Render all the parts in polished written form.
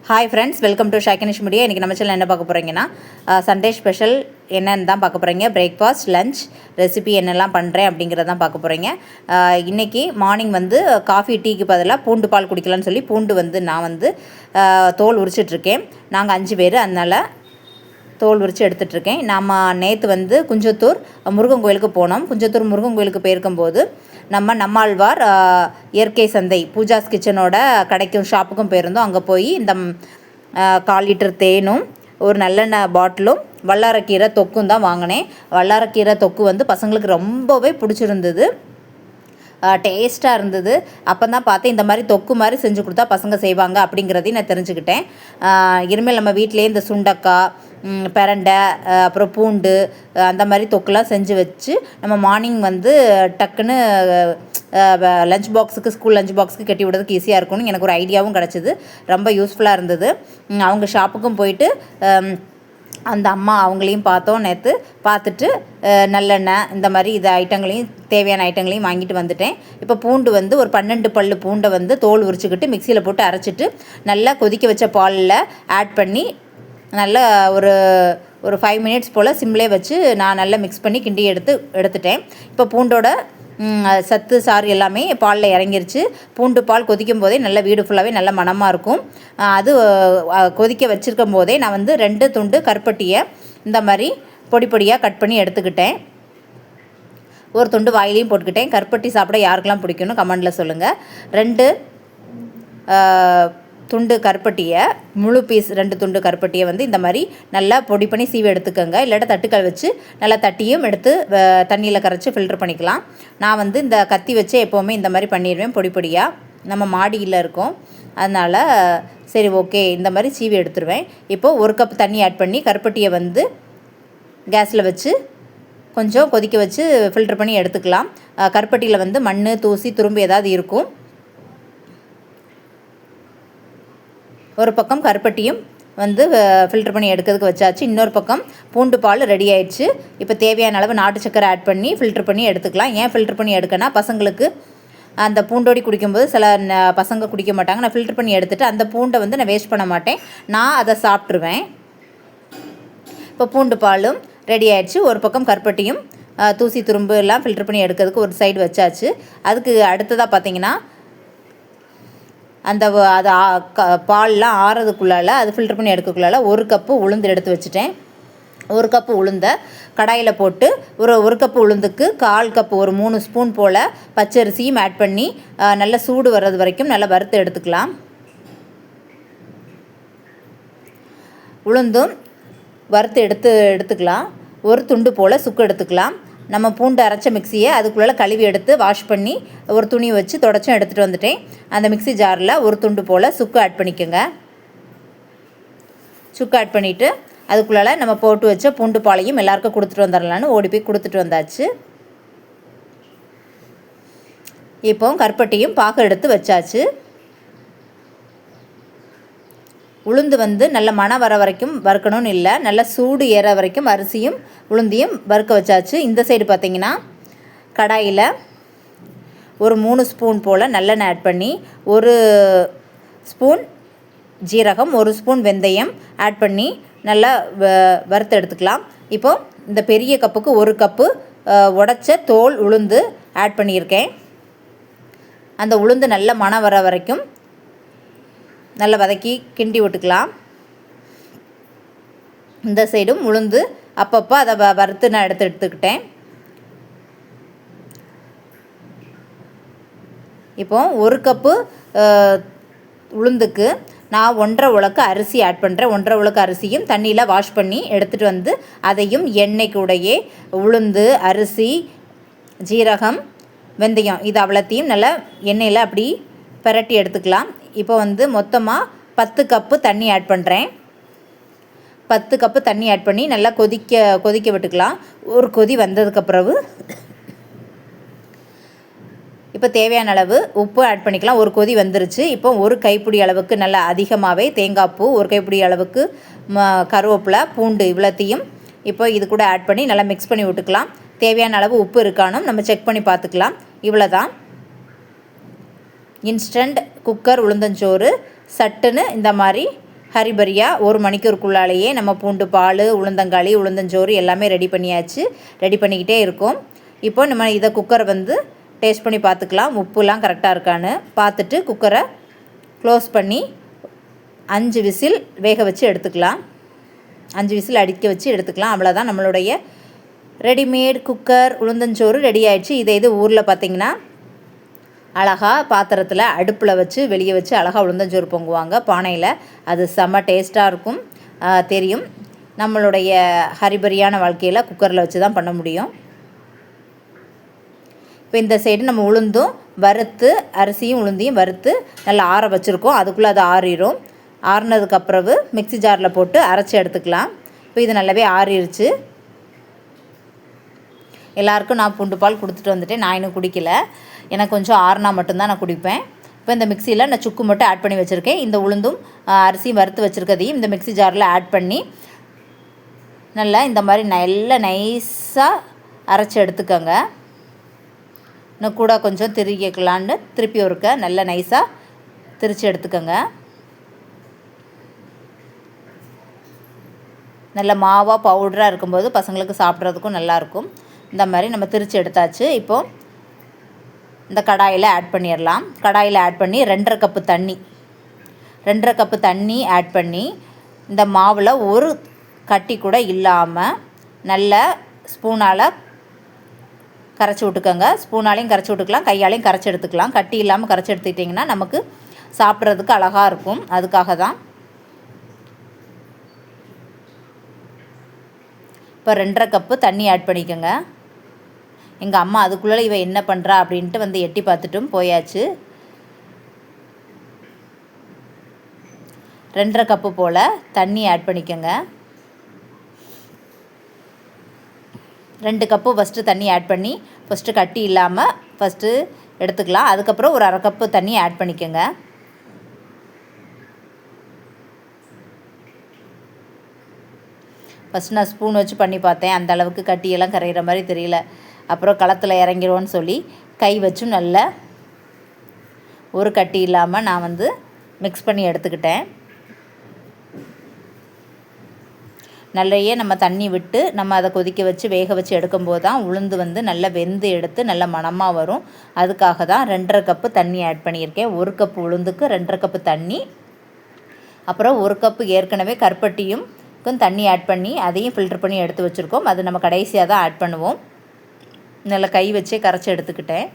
Hi ஃப்ரெண்ட்ஸ், welcome to ஷாக்கினிஷ் media. இன்றைக்கி நம்ம சேனல் என்ன பார்க்க போகிறீங்கன்னா சண்டே ஸ்பெஷல் என்னென்னு தான் பார்க்க போகிறீங்க. பிரேக்ஃபாஸ்ட், லஞ்ச் ரெசிபி என்னெல்லாம் பண்ணுறேன் அப்படிங்கிறதான் பார்க்க போகிறீங்க. இன்றைக்கி மார்னிங் வந்து காஃபி டீக்கு பதிலாக பூண்டு பால் குடிக்கலான்னு சொல்லி பூண்டு நான் தோல் உரிச்சிட்ருக்கேன். நாங்கள் 5 பேர், அதனால் தோல் உரித்து எடுத்துகிட்ருக்கேன். நம்ம நேற்று குஞ்சத்தூர் முருகன் கோயிலுக்கு போனோம். குஞ்சத்தூர் முருகன் கோயிலுக்கு போயிருக்கும்போது நம்மாழ்வார் இயற்கை சந்தை பூஜாஸ் கிச்சனோட கடைக்கும் ஷாப்புக்கும் போயிருந்தோம். அங்கே போய் இந்த 1/4 லிட்டர் தேனும் ஒரு நல்லெண்ணெய் பாட்டிலும் வல்லாரக்கீரை தொக்கும் தான் வாங்கினேன். வல்லாரக்கீரை தொக்கு பசங்களுக்கு ரொம்பவே பிடிச்சிருந்தது, டேஸ்ட்டாக இருந்தது. அப்போ தான் பார்த்தேன் இந்த மாதிரி தொக்கு மாதிரி செஞ்சு கொடுத்தா பசங்க செய்வாங்க அப்படிங்கிறதையும் நான் தெரிஞ்சுக்கிட்டேன். இனிமேல் நம்ம வீட்டிலே இந்த சுண்டக்காய், பிரண்டை, அப்புறம் பூண்டு அந்த மாதிரி தொக்குலாம் செஞ்சு வச்சு நம்ம மார்னிங் டக்குன்னு லஞ்ச் பாக்ஸுக்கு, ஸ்கூல் லஞ்ச் பாக்ஸுக்கு கட்டி விடுறதுக்கு ஈஸியாக இருக்கும்னு எனக்கு ஒரு ஐடியாவும் கிடச்சிது. ரொம்ப யூஸ்ஃபுல்லாக இருந்தது. அவங்க ஷாப்புக்கும் போயிட்டு அந்த அம்மா அவங்களையும் பார்த்தோம். நேற்று பார்த்துட்டு நல்லெண்ணெய் இந்த மாதிரி ஐட்டங்களையும் தேவையான ஐட்டங்களையும் வாங்கிட்டு வந்துட்டேன். இப்போ பூண்டு ஒரு 12 பல்லு பூண்டை தோல் உரிச்சுக்கிட்டு மிக்சியில் போட்டு அரைச்சிட்டு நல்லா கொதிக்க வச்ச பாலில் ஆட் பண்ணி நல்லா ஒரு 5 மினிட்ஸ் போல் சிம்லே வச்சு நான் நல்லா மிக்ஸ் பண்ணி கிண்டி எடுத்துட்டேன். இப்போ பூண்டோட சத்து சாறு எல்லாமே பாலில் இறங்கிருச்சு. பூண்டு பால் கொதிக்கும் போதே நல்லா வீடு ஃபுல்லாகவே நல்ல மணமாக இருக்கும். அது கொதிக்க வச்சுருக்கும் போதே நான் 2 துண்டு கருப்பட்டியை இந்த மாதிரி பொடி பொடியாக கட் பண்ணி எடுத்துக்கிட்டேன். ஒரு துண்டு வாயிலையும் போட்டுக்கிட்டேன். கருப்பட்டி சாப்பிட யாருக்கெல்லாம் பிடிக்கும்னு கமெண்டில் சொல்லுங்கள். 2 துண்டு கருப்பட்டியை, முழு பீஸ் 2 துண்டு கருப்பட்டியை இந்த மாதிரி நல்லா பொடி பண்ணி சீவி எடுத்துக்கோங்க. இல்லாட்ட தட்டுக்கள் வச்சு நல்லா தட்டியும் எடுத்து தண்ணியில் கரைச்சி ஃபில்ட்ரு பண்ணிக்கலாம். நான் இந்த கத்தி வச்சு எப்போவுமே இந்த மாதிரி பண்ணிடுவேன் பொடி பொடியாக. நம்ம மாடியில் இருக்கோம், அதனால் சரி ஓகே இந்த மாதிரி சீவி எடுத்துருவேன். இப்போது 1 கப் தண்ணி ஆட் பண்ணி கருப்பட்டியை கேஸில் வச்சு கொஞ்சம் கொதிக்க வச்சு ஃபில்ட்ரு பண்ணி எடுத்துக்கலாம். கருப்பட்டியில் மண், தூசி, துரும்பு ஏதாவது இருக்கும். ஒரு பக்கம் கருப்பட்டியும் ஃபில்டர் பண்ணி எடுக்கிறதுக்கு வச்சாச்சு. இன்னொரு பக்கம் பூண்டு பால் ரெடி ஆயிடுச்சு. இப்போ தேவையான அளவு நாட்டு சக்கரை ஆட் பண்ணி ஃபில்டர் பண்ணி எடுத்துக்கலாம். ஏன் ஃபில்டர் பண்ணி எடுக்கன்னா, பசங்களுக்கு அந்த பூண்டோடி குடிக்கும்போது சில பசங்க குடிக்க மாட்டாங்க. நான் ஃபில்டர் பண்ணி எடுத்துகிட்டு அந்த பூண்டை நான் வேஸ்ட் பண்ண மாட்டேன், நான் அதை சாப்பிட்ருவேன். இப்போ பூண்டு பாலும் ரெடி ஆயிடுச்சு. ஒரு பக்கம் கருப்பட்டியும் தூசி துரும்பு எல்லாம் ஃபில்டர் பண்ணி எடுக்கிறதுக்கு ஒரு சைடு வச்சாச்சு. அதுக்கு அடுத்ததாக பார்த்திங்கன்னா அது பால்லாம் ஆறதுக்குள்ளால் அது ஃபில்டர் பண்ணி எடுக்கக்குள்ளால் 1 கப்பு உளுந்து எடுத்து வச்சுட்டேன். 1 கப்பு உளுந்தை கடாயில் போட்டு ஒரு கப்பு உளுந்துக்கு 1/4 கப்பு, ஒரு 3 ஸ்பூன் போல் பச்சரிசியும் ஆட் பண்ணி நல்லா சூடு வர்றது வரைக்கும் நல்லா வறுத்து எடுத்துக்கலாம். உளுந்தும் வறுத்து எடுத்துக்கலாம். ஒரு துண்டு போல் சுக்கு எடுத்துக்கலாம். நம்ம பூண்டு அரைச்ச மிக்சியை அதுக்குள்ளே கழுவி எடுத்து வாஷ் பண்ணி ஒரு துணி வச்சு தொடச்சும் எடுத்துகிட்டு வந்துட்டேன். அந்த மிக்சி ஜாரில் ஒரு துண்டு போல் சுக்கு ஆட் பண்ணிக்கோங்க. சுக்கு ஆட் பண்ணிவிட்டு அதுக்குள்ளே நம்ம போட்டு வச்ச பூண்டு பாலையும் எல்லாருக்கும் கொடுத்துட்டு வந்துடலான்னு ஓடி போய் கொடுத்துட்டு வந்தாச்சு. இப்போ கருப்பட்டியும் பாகு எடுத்து வச்சாச்சு. உளுந்து நல்ல மணம் வர வரைக்கும் வறுக்கணும்னு இல்லை, நல்லா சூடு ஏற வரைக்கும் அரிசியும் உளுந்தையும் வறுக்க வச்சாச்சு. இந்த சைடு பார்த்திங்கன்னா கடாயில் ஒரு 3 ஸ்பூன் போல் நல்லெண்ணெய் ஆட் பண்ணி 1 ஸ்பூன் ஜீரகம், 1 ஸ்பூன் வெந்தயம் ஆட் பண்ணி நல்லா வறுத்து எடுத்துக்கலாம். இப்போது இந்த பெரிய கப்புக்கு 1 கப்பு உடைச்ச தோல் உளுந்து ஆட் பண்ணியிருக்கேன். அந்த உளுந்து நல்ல மணம் வர வரைக்கும் நல்லா வதக்கி கிண்டி விட்டுக்கலாம். இந்த சைடும் உளுந்து அப்பப்போ அதை வறுத்து நான் எடுத்துக்கிட்டேன். இப்போ 1 கப்பு உளுந்துக்கு நான் 1.5 உலக்கு அரிசி ஆட் பண்ணுறேன். 1.5 உலக்கு அரிசியும் தண்ணியில் வாஷ் பண்ணி எடுத்துகிட்டு அதையும் எண்ணெய் கூடையே உளுந்து, அரிசி, ஜீரகம், வெந்தயம் இது அவ்வளோத்தையும் நல்லா எண்ணெயில் அப்படி பிரட்டி எடுத்துக்கலாம். இப்போ மொத்தமாக 10 கப்பு தண்ணி ஆட் பண்ணுறேன். 10 கப்பு தண்ணி ஆட் பண்ணி நல்லா கொதிக்க விட்டுக்கலாம். ஒரு கொதி வந்ததுக்கப்புறவு இப்போ தேவையான அளவு உப்பு ஆட் பண்ணிக்கலாம். ஒரு கொதி வந்துருச்சு. இப்போ ஒரு கைப்பிடி அளவுக்கு நல்லா அதிகமாகவே தேங்காய் பூ, ஒரு கைப்பிடி அளவுக்கு கருவேப்பிலை, பூண்டு இவ்வளோத்தையும் இப்போ இது கூட ஆட் பண்ணி நல்லா மிக்ஸ் பண்ணி விட்டுக்கலாம். தேவையான அளவு உப்பு இருக்கானும் நம்ம செக் பண்ணி பார்த்துக்கலாம். இவ்வளோ தான் இன்ஸ்டன்ட் குக்கர் உளுந்தஞ்சோறு. சட்டுன்னு இந்த மாதிரி ஹரிபரியாக 1 மணிக்கூருக்குள்ளாலேயே நம்ம பூண்டு பால், உளுந்தங்களி, உளுந்தஞ்சோறு எல்லாமே ரெடி பண்ணியாச்சு. ரெடி பண்ணிக்கிட்டே இருக்கோம். இப்போ நம்ம இதை குக்கரை வந்து டேஸ்ட் பண்ணி பார்த்துக்கலாம், உப்புலாம் கரெக்டாக இருக்கான்னு பார்த்துட்டு குக்கரை க்ளோஸ் பண்ணி 5 விசில் வேக வச்சு எடுத்துக்கலாம். 5 விசில் அடிக்க வச்சு எடுத்துக்கலாம். அவ்வளோதான், நம்மளுடைய ரெடிமேட் குக்கர் உளுந்தஞ்சோறு ரெடி ஆயிடுச்சு. இது ஊரில் பார்த்திங்கன்னா அழகாக பாத்திரத்தில் அடுப்பில் வச்சு வெளியே வச்சு அழகாக உளுந்தஞ்சோறு பொங்குவாங்க பானையில். அது செம்ம டேஸ்ட்டாக இருக்கும். தெரியும், நம்மளுடைய ஹரிபரியான வாழ்க்கையில் குக்கரில் வச்சு தான் பண்ண முடியும். இப்போ இந்த சைடு நம்ம உளுந்தும் வறுத்து, அரிசியும் உளுந்தையும் வறுத்து நல்லா ஆற வச்சுருக்கோம். அதுக்குள்ளே அது ஆறிடும். ஆறினதுக்கப்புறவு மிக்ஸி ஜாரில் போட்டு அரைச்சி எடுத்துக்கலாம். இப்போ இது நல்லாவே ஆறிடுச்சு. எல்லாருக்கும் நான் பூண்டு பால் கொடுத்துட்டு வந்துட்டேன். நான் இன்னும் குடிக்கல, எனக்கு கொஞ்சம் ஆறுனா மட்டும்தான் நான் குடிப்பேன். இப்போ இந்த மிக்சியில் நான் சுக்கு மட்டும் ஆட் பண்ணி வச்சுருக்கேன். இந்த உளுந்தும் அரிசியும் வறுத்து வச்சுருக்கதையும் இந்த மிக்ஸி ஜாரில் ஆட் பண்ணி நல்லா இந்த மாதிரி நல்லா நைஸாக அரைச்சி எடுத்துக்கோங்க. இன்னும் கூட கொஞ்சம் திரிக்கலான்னு திருப்பி ஒருக்க நல்லா நைஸாக திரித்து எடுத்துக்கோங்க. நல்ல மாவாக பவுடராக இருக்கும்போது பசங்களுக்கு சாப்பிட்றதுக்கும் நல்லாயிருக்கும். இந்த மாதிரி நம்ம திரித்து எடுத்தாச்சு. இப்போது இந்த கடாயில் ஆட் பண்ணிடலாம். கடாயில் ஆட் பண்ணி 2.5 கப்பு தண்ணி 2.5 கப்பு தண்ணி ஆட் பண்ணி இந்த மாவில் ஒரு கட்டி கூட இல்லாமல் நல்ல ஸ்பூனால் கரைச்சி விட்டுக்கோங்க. ஸ்பூனாலையும் கரைச்சி விட்டுக்கலாம், கையாலையும் கரைச்சி எடுத்துக்கலாம். கட்டி இல்லாமல் கரைச்சி எடுத்துக்கிட்டிங்கன்னா நமக்கு சாப்பிட்றதுக்கு அழகாக இருக்கும். அதுக்காக தான். இப்போ 2.5 கப்பு தண்ணி ஆட் பண்ணிக்கோங்க. எங்கள் அம்மா அதுக்குள்ளே இவ என்ன பண்ணுறா அப்படின்ட்டு வந்து எட்டி பார்த்துட்டும் போயாச்சு. 2.5 கப்பு போல் தண்ணி ஆட் பண்ணிக்கோங்க. 2 கப்பு ஃபஸ்ட்டு தண்ணி ஆட் பண்ணி ஃபஸ்ட்டு கட்டி இல்லாமல் ஃபஸ்ட்டு எடுத்துக்கலாம். அதுக்கப்புறம் ஒரு 1/2 கப்பு தண்ணி ஆட் பண்ணிக்கோங்க. ஃபஸ்ட்டு நான் ஸ்பூன் வச்சு பண்ணி பார்த்தேன், அந்த அளவுக்கு கட்டியெல்லாம் கரைகிற மாதிரி தெரியல. அப்புறம் களத்தில் இறங்கிடுவோன்னு சொல்லி கை வச்சும் நல்லா ஒரு கட்டி இல்லாமல் நான் வந்து மிக்ஸ் பண்ணி எடுத்துக்கிட்டேன். நல்லையே நம்ம தண்ணி விட்டு நம்ம அதை கொதிக்க வச்சு வேக வச்சு எடுக்கும்போது தான் உளுந்து வந்து நல்லா வெந்து எடுத்து நல்ல மணமாக வரும். அதுக்காக தான் 2.5 கப்பு தண்ணி ஆட் பண்ணியிருக்கேன். 1 கப்பு உளுந்துக்கு 2.5 கப்பு தண்ணி. அப்புறம் 1 கப்பு ஏற்கனவே கருப்பட்டியும் தண்ணி ஆட் பண்ணி அதையும் ஃபில்டர் பண்ணி எடுத்து வச்சுருக்கோம். அது நம்ம கடைசியாக தான் ஆட் பண்ணுவோம். நல்லா கை வச்சே கரைச்சி எடுத்துக்கிட்டேன்.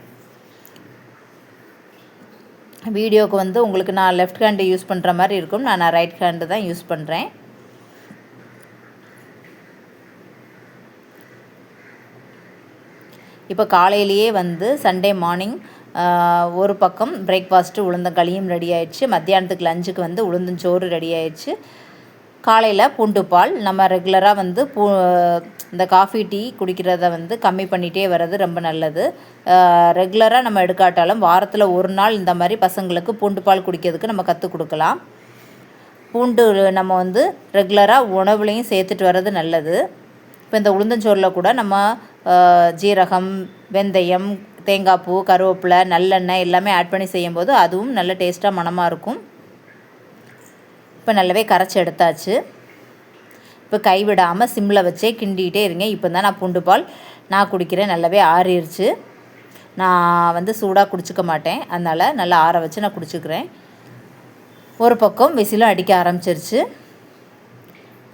வீடியோவுக்கு வந்து உங்களுக்கு நான் லெஃப்ட் ஹேண்டு யூஸ் பண்ணுற மாதிரி இருக்கும், நான் ரைட் ஹேண்டு தான் யூஸ் பண்ணுறேன். இப்போ காலையிலேயே வந்து சண்டே மார்னிங் ஒரு பக்கம் பிரேக்ஃபாஸ்ட்டு உளுந்தங்களியும் ரெடி ஆயிடுச்சு. மத்தியானத்துக்கு லஞ்சுக்கு வந்து உளுந்தஞ்சோறு ரெடி ஆயிடுச்சு. காலையில் பூண்டு பால் நம்ம ரெகுலராக வந்து இந்த காஃபி டீ குடிக்கிறத வந்து கம்மி பண்ணிகிட்டே வர்றது ரொம்ப நல்லது. ரெகுலராக நம்ம எடுக்காட்டாலும் வாரத்தில் ஒரு நாள் இந்த மாதிரி பசங்களுக்கு பூண்டு பால் குடிக்கிறதுக்கு நம்ம கற்றுக் கொடுக்கலாம். பூண்டு நம்ம வந்து ரெகுலராக உணவுலையும் சேர்த்துட்டு வர்றது நல்லது. இப்போ இந்த உளுந்தஞ்சோறில் கூட நம்ம ஜீரகம், வெந்தயம், தேங்காய் பூ, கருவேப்பிலை, நல்லெண்ணெய் எல்லாமே ஆட் பண்ணி செய்யும்போது அதுவும் நல்ல டேஸ்ட்டாக மணமாக இருக்கும். இப்போ நல்லாவே கரைச்சி எடுத்தாச்சு. இப்போ கைவிடாமல் சிம்மில் வச்சே கிண்டிகிட்டே இருங்க. இப்போ தான் நான் பூண்டு பால் நான் குடிக்கிறேன். நல்லாவே ஆறிடுச்சு. நான் வந்து சூடாக குடிச்சிக்க மாட்டேன், அதனால் நல்லா ஆற வச்சு நான் குடிச்சிக்கிறேன். ஒரு பக்கம் விசிலும் அடிக்க ஆரம்பிச்சிருச்சு.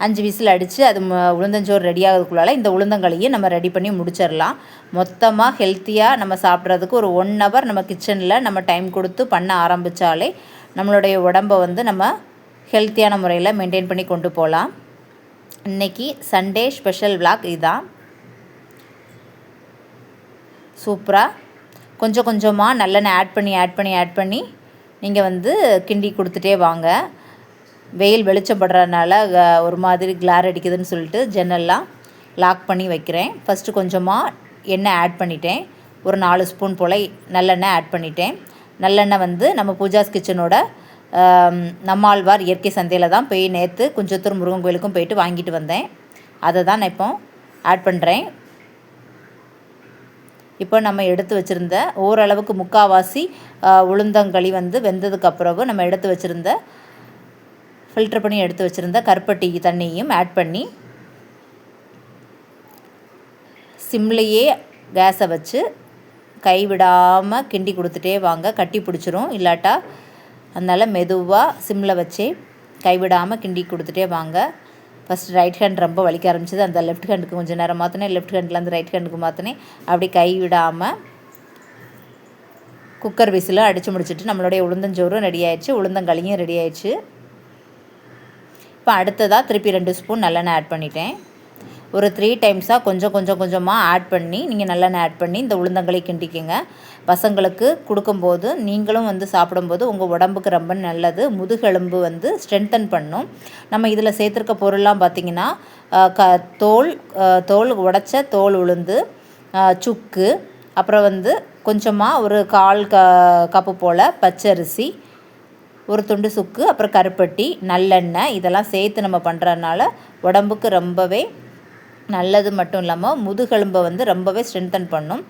5 விசில் அடித்து அது உளுந்தஞ்சோறு ரெடி ஆகிறதுக்குள்ளால இந்த உளுந்தங்களியும் நம்ம ரெடி பண்ணி முடிச்சிடலாம். மொத்தமாக ஹெல்த்தியாக நம்ம சாப்பிட்றதுக்கு ஒரு 1 ஹவர் நம்ம கிச்சனில் நம்ம டைம் கொடுத்து பண்ண ஆரம்பித்தாலே நம்மளுடைய உடம்பை வந்து நம்ம ஹெல்த்தியான முறையில் மெயின்டைன் பண்ணி கொண்டு போகலாம். இன்றைக்கி சண்டே ஸ்பெஷல் விளாக் இதுதான். சூப்பராக கொஞ்சம் கொஞ்சமாக நல்லெண்ணெய் ஆட் பண்ணி நீங்கள் வந்து கிண்டி கொடுத்துட்டே வாங்க. வெயில் வெளிச்சப்படுறதுனால ஒரு மாதிரி கிளார் அடிக்குதுன்னு சொல்லிட்டு ஜன்னல்லாம் லாக் பண்ணி வைக்கிறேன். ஃபஸ்ட்டு கொஞ்சமாக எண்ணெய் ஆட் பண்ணிட்டேன். ஒரு 4 ஸ்பூன் போல் நல்லெண்ணெய் ஆட் பண்ணிட்டேன். நல்லெண்ணெய் வந்து நம்ம பூஜாஸ் கிச்சனோட நம்மாழ்வார் இயற்கை சந்தையில் தான் போய் நேற்று குஞ்சத்தூர் முருகன் கோயிலுக்கும் போயிட்டு வாங்கிட்டு வந்தேன். அதை தான் நான் இப்போ ஆட் பண்ணுறேன். இப்போ நம்ம எடுத்து வச்சுருந்த ஓரளவுக்கு முக்கால்வாசி உளுந்தங்களி வந்து வெந்ததுக்கப்புறம் நம்ம எடுத்து வச்சுருந்த ஃபில்டர் பண்ணி எடுத்து வச்சுருந்த கருப்பட்டி தண்ணியும் ஆட் பண்ணி சிம்லேயே கேஸை வச்சு கைவிடாமல் கிண்டி கொடுத்துட்டே வாங்க. கட்டி பிடிச்சிரும் இல்லாட்டா. அதனால் மெதுவாக சிம்மில் வச்சே கைவிடாமல் கிண்டி கொடுத்துட்டே வாங்க. ஃபஸ்ட்டு ரைட் ஹேண்ட் ரொம்ப வலிக்க ஆரம்பிச்சது. அந்த லெஃப்ட் ஹேண்டுக்கு கொஞ்சம் நேரம் மாற்றினேன். லெஃப்ட் ஹேண்ட்லேருந்து ரைட் ஹேண்டுக்கு மாற்றினேன். அப்படி கைவிடாமல் குக்கர் விசிலும் அடித்து முடிச்சுட்டு நம்மளுடைய உளுந்தஞ்சோறும் ரெடி ஆயிடுச்சு, உளுந்தங்களியும் ரெடி ஆயிடுச்சு. இப்போ அடுத்ததாக திருப்பி 2 ஸ்பூன் நல்லெண்ணெய் ஆட் பண்ணிட்டேன். ஒரு 3 டைம்ஸாக கொஞ்சமாக ஆட் பண்ணி நீங்கள் நல்லெண்ணெய் ஆட் பண்ணி இந்த உளுந்தங்களி கிண்டிக்கங்க. பசங்களுக்கு கொடுக்கும்போது நீங்களும் வந்து சாப்பிடும்போது உங்கள் உடம்புக்கு ரொம்ப நல்லது. முதுகெலும்பு வந்து ஸ்ட்ரென்தன் பண்ணும். நம்ம இதில் சேர்த்துருக்க பொருள்லாம் பார்த்திங்கன்னா தோல் உடைச்ச தோல் உளுந்து, சுக்கு, அப்புறம் வந்து கொஞ்சமாக ஒரு 1/4 கப்பு போல் பச்சரிசி, ஒரு துண்டு சுக்கு, அப்புறம் கருப்பட்டி, நல்லெண்ணெய் இதெல்லாம் சேர்த்து நம்ம பண்ணுறதுனால உடம்புக்கு ரொம்பவே நல்லது. மட்டும் இல்லாமல் முதுகெலும்பை வந்து ரொம்பவே ஸ்ட்ரென்தன் பண்ணும்.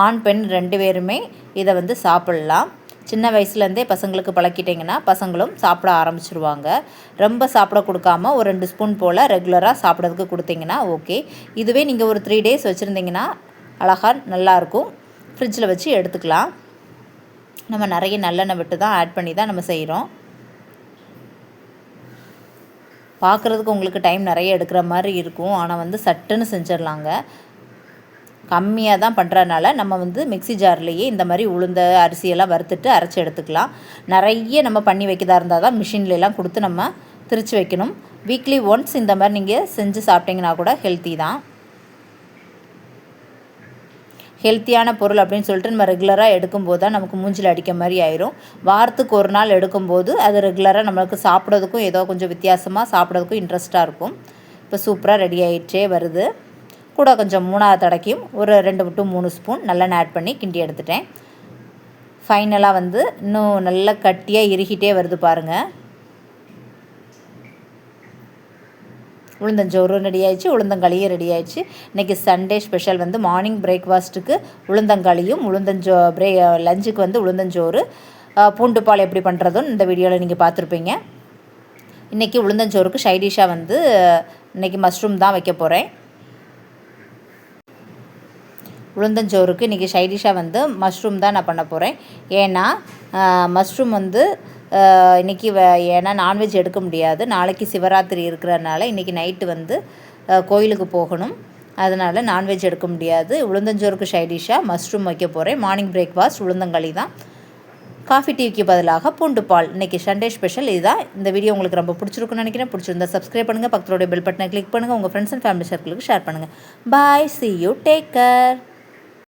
ஆண் பெண் 2 பேருமே இதை வந்து சாப்பிட்லாம். சின்ன வயசுலேருந்தே பசங்களுக்கு பழக்கிட்டிங்கன்னா பசங்களும் சாப்பிட ஆரம்பிச்சிருவாங்க. ரொம்ப சாப்பிட கொடுக்காமல் ஒரு 2 ஸ்பூன் போல் ரெகுலராக சாப்பிட்றதுக்கு கொடுத்தீங்கன்னா ஓகே. இதுவே நீங்கள் ஒரு 3 டேஸ் வச்சுருந்தீங்கன்னா அழகாக நல்லாயிருக்கும். ஃப்ரிட்ஜில் வச்சு எடுத்துக்கலாம். நம்ம நிறைய நல்லெண்ணெய் விட்டு தான் ஆட் பண்ணி தான் நம்ம செய்கிறோம். பார்க்குறதுக்கு உங்களுக்கு டைம் நிறைய எடுக்கிற மாதிரி இருக்கும். ஆனால் வந்து சட்டுன்னு செஞ்சிடலாங்க. கம்மியாக தான் பண்ணுறதுனால நம்ம வந்து மிக்ஸி ஜார்லேயே இந்த மாதிரி உளுந்த அரிசியெல்லாம் வறுத்துட்டு அரைச்சி எடுத்துக்கலாம். நிறைய நம்ம பண்ணி வைக்கிறதா இருந்தால் தான் மிஷின்லலாம் கொடுத்து நம்ம திரித்து வைக்கணும். வீக்லி ஒன்ஸ் இந்த மாதிரி நீங்கள் செஞ்சு சாப்பிட்டிங்கன்னா கூட ஹெல்த்தி தான். ஹெல்த்தியான பொருள் அப்படின்னு சொல்லிட்டு நம்ம ரெகுலராக எடுக்கும்போது தான் நமக்கு மூஞ்சில் அடிக்க மாதிரி ஆயிரும். வாரத்துக்கு ஒரு நாள் எடுக்கும்போது அது ரெகுலராக நம்மளுக்கு சாப்பிட்றதுக்கும் ஏதோ கொஞ்சம் வித்தியாசமாக சாப்பிட்றதுக்கும் இன்ட்ரெஸ்ட்டாக இருக்கும். இப்போ சூப்பராக ரெடி ஆகிட்டே வருது. கூட கொஞ்சம் 3வது தடக்கையும் ஒரு 2 to 3 ஸ்பூன் நல்லெண்ணெய் ஆட் பண்ணி கிண்டி எடுத்துட்டேன். ஃபைனலாக வந்து இன்னும் நல்லா கட்டியாக இறுகிட்டே வருது பாருங்கள். உளுந்தஞ்சோறும் ரெடி ஆயிடுச்சு, உளுந்தங்களியும் ரெடி ஆயிடுச்சு. இன்றைக்கி சண்டே ஸ்பெஷல் வந்து மார்னிங் பிரேக்ஃபாஸ்ட்டுக்கு உளுந்தங்களியும் லஞ்சுக்கு வந்து உளுந்தஞ்சோறு. பூண்டு பால் எப்படி பண்ணுறதுன்னு இந்த வீடியோவில் நீங்கள் பார்த்துருப்பீங்க. இன்றைக்கி உளுந்தஞ்சோறுக்கு சைடிஷாக வந்து இன்றைக்கி மஷ்ரூம் தான் வைக்க போகிறேன். உளுந்தஞ்சோறுக்கு இன்றைக்கி சைடிஷாக வந்து மஷ்ரூம் தான் நான் பண்ண போகிறேன். ஏன்னா மஷ்ரூம் வந்து இன்றைக்கி ஏன்னா நான்வெஜ் எடுக்க முடியாது. நாளைக்கு சிவராத்திரி இருக்கிறதுனால இன்றைக்கி நைட்டு வந்து கோயிலுக்கு போகணும். அதனால் நான்வெஜ் எடுக்க முடியாது. உளுந்தஞ்சோறுக்கு சைடிஷாக மஷ்ரூம் வைக்க போகிறேன். மார்னிங் பிரேக்ஃபாஸ்ட் உளுந்தங்களி தான். காஃபி டீக்கு பதிலாக பூண்டு பால். இன்றைக்கி சண்டே ஸ்பெஷல் இதுதான். இந்த வீடியோ உங்களுக்கு ரொம்ப பிடிச்சிருக்குன்னு நினைக்கிறேன். பிடிச்சிருந்தா சப்ஸ்கிரைப் பண்ணுங்கள். பக்கத்தோடைய பெல் பட்டனை கிளிக் பண்ணுங்கள். உங்கள் ஃப்ரெண்ட்ஸ் அண்ட் ஃபேமிலி சர்க்கிளுக்கு ஷேர் பண்ணுங்கள். பாய், see you, take care.